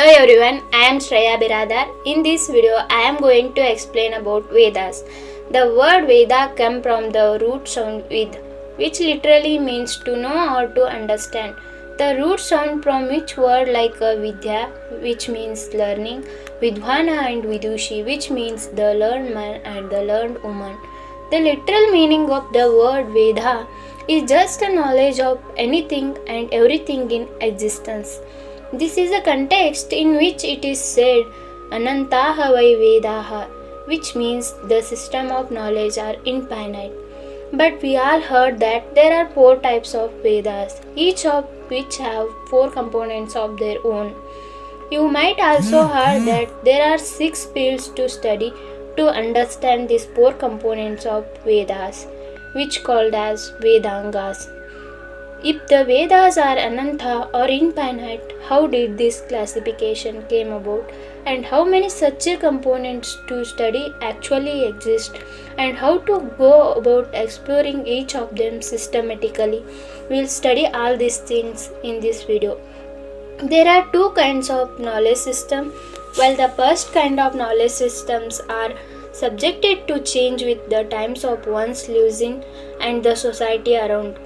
Hello everyone, I am Shreya Biradar. In this video, I am going to explain about Vedas. The word Veda comes from the root sound Ved, which literally means to know or to understand. The root sound from which word like Vidya, which means learning, Vidvana and Vidushi, which means the learned man and the learned woman. The literal meaning of the word Veda is just a knowledge of anything and everything in existence. This is a context in which it is said Anantaha vai Vedaha, which means the system of knowledge are infinite. But we all heard that there are 4 types of Vedas, each of which have 4 components of their own. You might also heard that there are 6 fields to study to understand these 4 components of Vedas, which called as Vedangas. If the Vedas are Ananta or infinite, how did this classification came about, and how many such components to study actually exist, and how to go about exploring each of them systematically? We'll study all these things in this video. There are 2 kinds of knowledge system. While the first kind of knowledge systems are subjected to change with the times of one's living and the society around.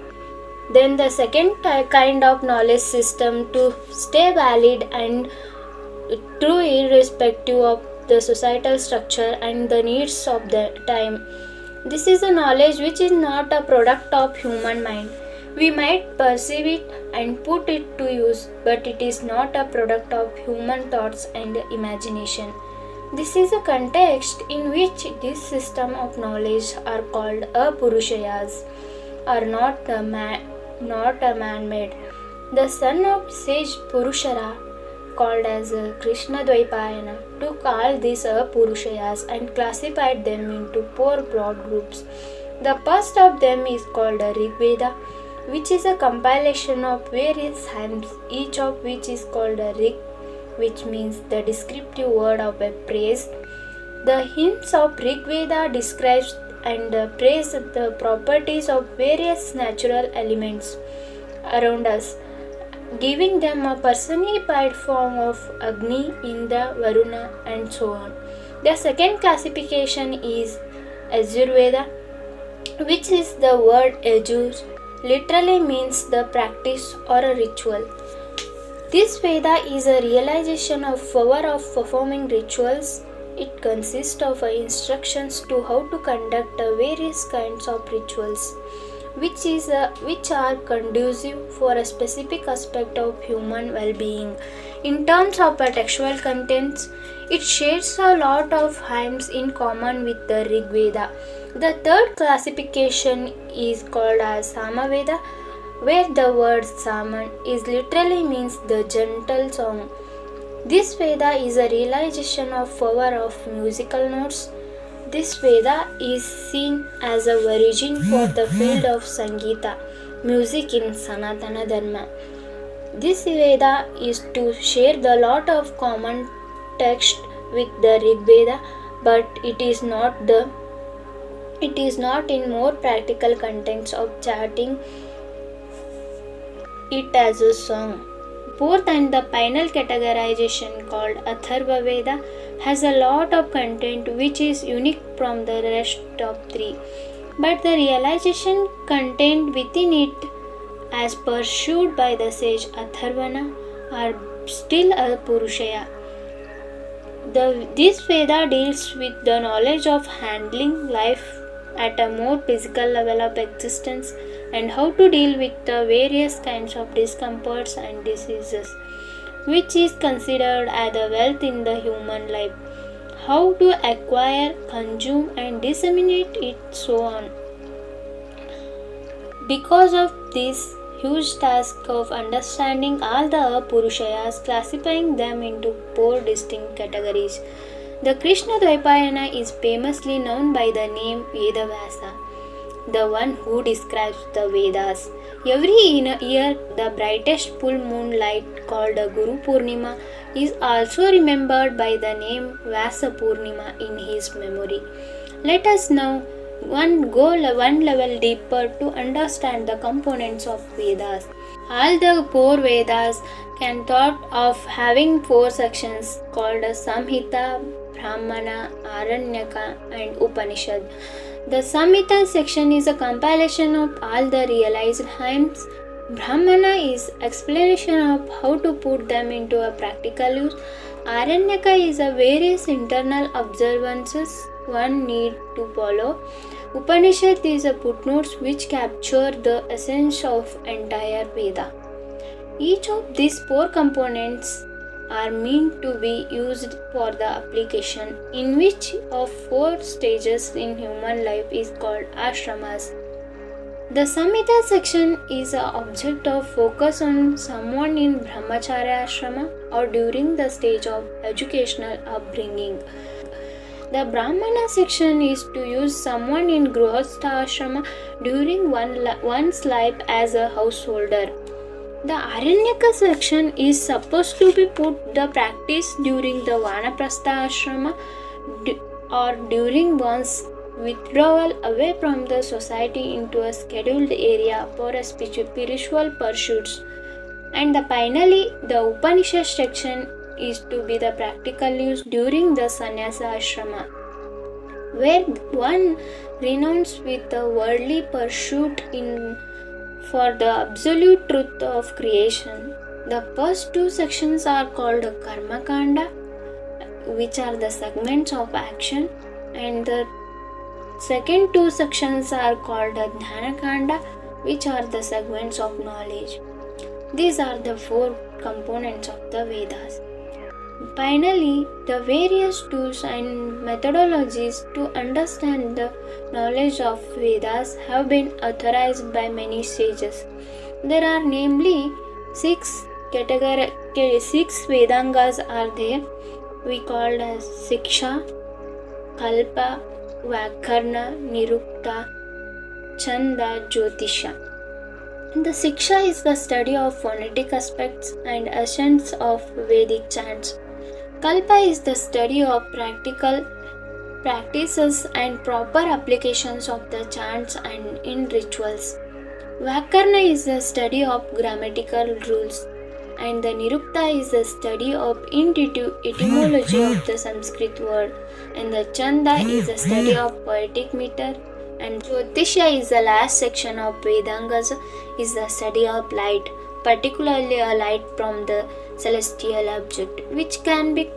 Then the second kind of knowledge system to stay valid and true irrespective of the societal structure and the needs of the time. This is a knowledge which is not a product of human mind. We might perceive it and put it to use, but it is not a product of human thoughts and imagination. This is a context in which this system of knowledge are called Apurushayas, are not a man-made. The son of sage Purushara, called as Krishna Dvaipayana, took all these Purushayas and classified them into 4 broad groups. The first of them is called Rigveda, which is a compilation of various hymns, each of which is called a Rig, which means the descriptive word of a praise. The hymns of Rigveda describes and praise the properties of various natural elements around us, giving them a personified form of Agni, Indra, Varuna and so on. The second classification is Yajurveda, which is the word Yajur, literally means the practice or a ritual. This Veda is a realization of power of performing rituals. It consists of instructions to how to conduct various kinds of rituals, which are conducive for a specific aspect of human well-being. In terms of textual contents, it shares a lot of hymns in common with the Rigveda. The third classification is called as Samaveda, where the word Saman is literally means the gentle song. This Veda is a realization of power of musical notes. This Veda is seen as a origin for the field of Sangita, music in Sanatana Dharma. This Veda is to share the lot of common text with the Rigveda, but it is not in more practical contents of chanting it as a song. Fourth and the final categorization called Atharvaveda has a lot of content which is unique from the rest of 3, but the realization contained within it as pursued by the sage Atharvana are still a Purushaya. This Veda deals with the knowledge of handling life at a more physical level of existence and how to deal with the various kinds of discomforts and diseases, which is considered as a wealth in the human life, how to acquire, consume and disseminate it, so on. Because of this huge task of understanding all the Purushayas, classifying them into 4 distinct categories, the Krishna Dvaipayana is famously known by the name Vedavasa, the one who describes the Vedas. Every year, the brightest full moon light called Guru Purnima is also remembered by the name Vyasa Purnima in his memory. Let us now go one level deeper to understand the components of Vedas. All the 4 Vedas can thought of having four sections called Samhita, Brahmana, Aranyaka, and Upanishad. The Samhita section is a compilation of all the realized hymns. Brahmana is explanation of how to put them into a practical use. Aranyaka is a various internal observances one need to follow. Upanishad is a footnotes which capture the essence of entire Veda. Each of these four components are meant to be used for the application, in which of four stages in human life is called ashramas. The Samhita section is an object of focus on someone in Brahmacharya ashrama or during the stage of educational upbringing. The Brahmana section is to use someone in Grihastha ashrama during one's life as a householder. The Aranyaka section is supposed to be put the practice during the Vanaprastha ashrama or during one's withdrawal away from the society into a scheduled area for a spiritual pursuits. And finally, the Upanishad section is to be the practical use during the sannyasa ashrama, where one renounces with the worldly pursuit for the absolute truth of creation. The first two sections are called Karma Kanda, which are the segments of action, and the second two sections are called Dhyana Kanda, which are the segments of knowledge. These are the four components of the Vedas. Finally, the various tools and methodologies to understand the knowledge of Vedas have been authorized by many sages. There are namely six Vedangas are there. We called as Shiksha, Kalpa, Vyakarana, Nirukta, Chanda, Jyotisha. The Shiksha is the study of phonetic aspects and essence of Vedic chants. Kalpa is the study of practical practices and proper applications of the chants and in rituals. Vyakarana is the study of grammatical rules, and the Nirukta is the study of intuitive etymology of the Sanskrit word, and the Chanda is the study of poetic meter, and Jyotisha is the last section of Vedangas, is the study of light, particularly a light from the celestial object, which can be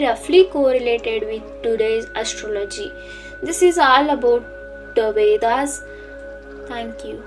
roughly correlated with today's astrology. This is all about the Vedas. Thank you.